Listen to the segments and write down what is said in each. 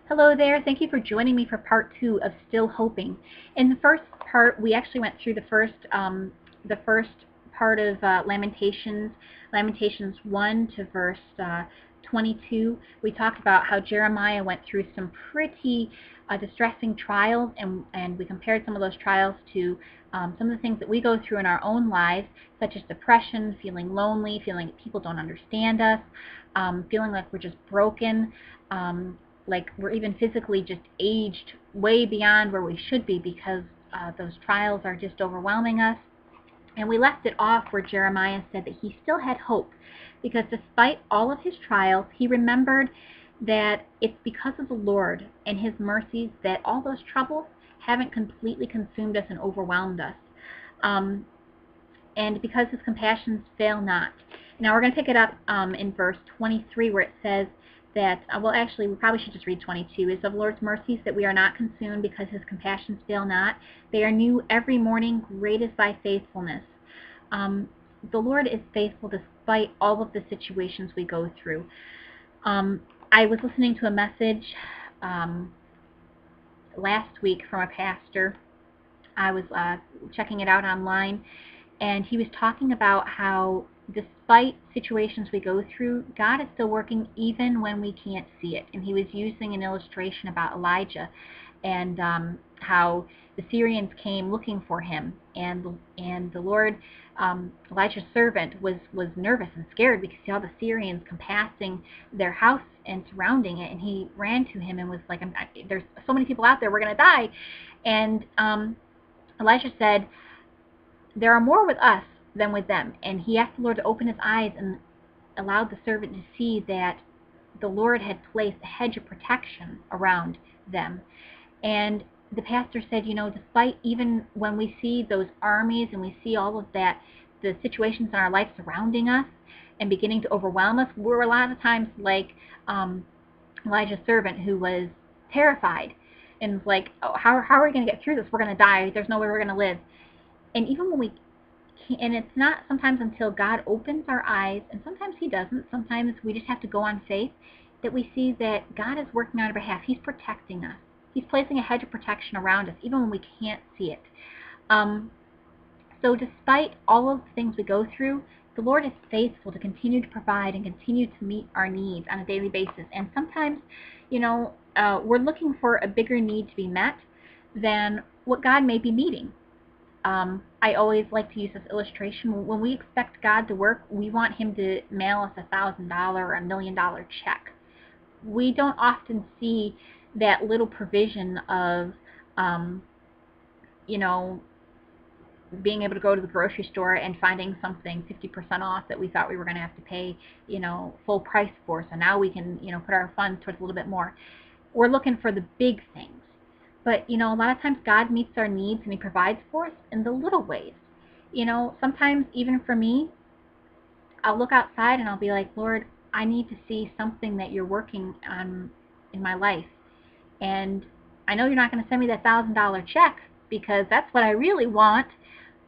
Hello there. Thank you for joining me for part 2 of Still Hoping. In the first part, we actually went through the first part of Lamentations, Lamentations 1 to verse 22. We talked about how Jeremiah went through some pretty distressing trials, and we compared some of those trials to some of the things that we go through in our own lives, such as depression, feeling lonely, feeling like people don't understand us, feeling like we're just broken. Like we're even physically just aged way beyond where we should be because those trials are just overwhelming us. And we left it off where Jeremiah said that he still had hope because despite all of his trials, he remembered that it's because of the Lord and his mercies that all those troubles haven't completely consumed us and overwhelmed us. And because his compassions fail not. Now we're going to pick it up in verse 23 where it says, that, well, actually, we probably should just read 22. Is of the Lord's mercies that we are not consumed because his compassions fail not. They are new every morning. Great is thy faithfulness. The Lord is faithful despite all of the situations we go through. I was listening to a message last week from a pastor. I was checking it out online, and he was talking about how despite situations we go through, God is still working even when we can't see it. And he was using an illustration about Elijah and how the Syrians came looking for him, and the Lord, Elijah's servant, was nervous and scared because he saw the Syrians compassing their house and surrounding it, and he ran to him and was like, there's so many people out there, we're going to die. And Elijah said, there are more with us than with them. And he asked the Lord to open his eyes and allowed the servant to see that the Lord had placed a hedge of protection around them. And the pastor said, despite even when we see those armies and we see all of that, the situations in our life surrounding us and beginning to overwhelm us, we're a lot of times like Elijah's servant, who was terrified and was like, oh, how are we going to get through this? We're going to die. There's no way we're going to live. And even when we can't, and it's not sometimes until God opens our eyes, and sometimes he doesn't, sometimes we just have to go on faith, that we see that God is working on our behalf. He's protecting us. He's placing a hedge of protection around us, even when we can't see it. So despite all of the things we go through, the Lord is faithful to continue to provide and continue to meet our needs on a daily basis. And sometimes, we're looking for a bigger need to be met than what God may be meeting. I always like to use this illustration. When we expect God to work, we want him to mail us $1,000 or $1 million check. We don't often see that little provision of, being able to go to the grocery store and finding something 50% off that we thought we were going to have to pay, full price for. So now we can, put our funds towards a little bit more. We're looking for the big things. But, a lot of times God meets our needs and he provides for us in the little ways. Sometimes even for me, I'll look outside and I'll be like, Lord, I need to see something that you're working on in my life. And I know you're not going to send me that $1,000 check because that's what I really want.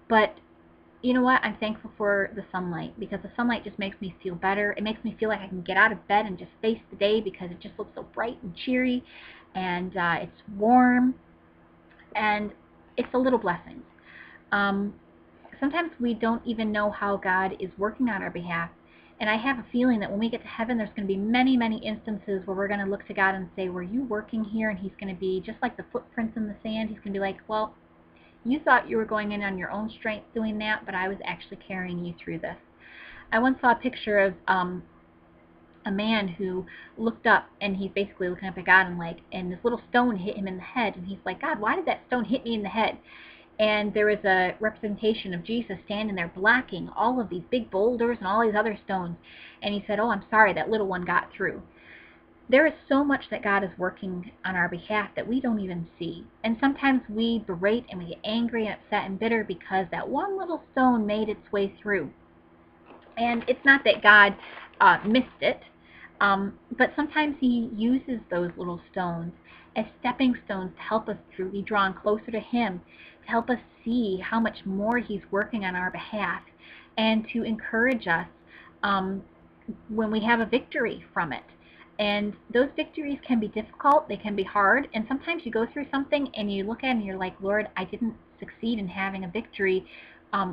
But you know what? I'm thankful for the sunlight because the sunlight just makes me feel better. It makes me feel like I can get out of bed and just face the day because it just looks so bright and cheery, and it's warm, and it's a little blessing. Sometimes we don't even know how God is working on our behalf, and I have a feeling that when we get to heaven, there's going to be many, many instances where we're going to look to God and say, were you working here? And he's going to be just like the footprints in the sand. He's going to be like, well, you thought you were going in on your own strength doing that, but I was actually carrying you through this. I once saw a picture of a man who looked up, and he's basically looking up at God, and this little stone hit him in the head, and he's like, God, why did that stone hit me in the head? And there was a representation of Jesus standing there blocking all of these big boulders and all these other stones, and he said, oh, I'm sorry, that little one got through. There is so much that God is working on our behalf that we don't even see. And sometimes we berate and we get angry and upset and bitter because that one little stone made its way through. And it's not that God missed it, but sometimes he uses those little stones as stepping stones to help us through, be drawn closer to him, to help us see how much more he's working on our behalf, and to encourage us when we have a victory from it. And those victories can be difficult, they can be hard, and sometimes you go through something and you look at it and you're like, Lord, I didn't succeed in having a victory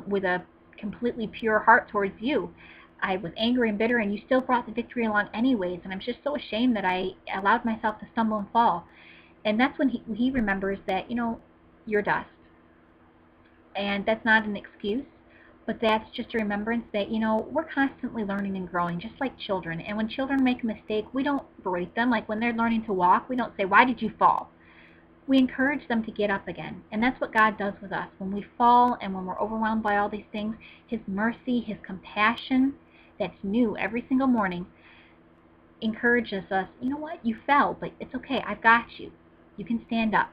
with a completely pure heart towards you. I was angry and bitter, and you still brought the victory along anyways, and I'm just so ashamed that I allowed myself to stumble and fall. And that's when he remembers that, you're dust. And that's not an excuse, but that's just a remembrance that, we're constantly learning and growing, just like children. And when children make a mistake, we don't berate them. Like when they're learning to walk, we don't say, why did you fall? We encourage them to get up again. And that's what God does with us. When we fall and when we're overwhelmed by all these things, His mercy, His compassion, that's new every single morning, encourages us, you know what, you fell, but it's okay, I've got you. You can stand up.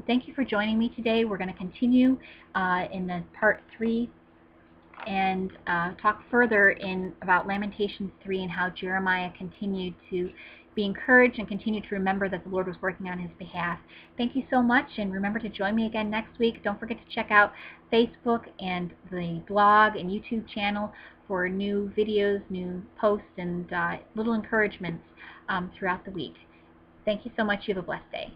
Thank you for joining me today. We're going to continue in the part 3 and talk further about Lamentations 3 and how Jeremiah continued to be encouraged and continue to remember that the Lord was working on his behalf. Thank you so much, and remember to join me again next week. Don't forget to check out Facebook and the blog and YouTube channel for new videos, new posts, and little encouragements throughout the week. Thank you so much. You have a blessed day.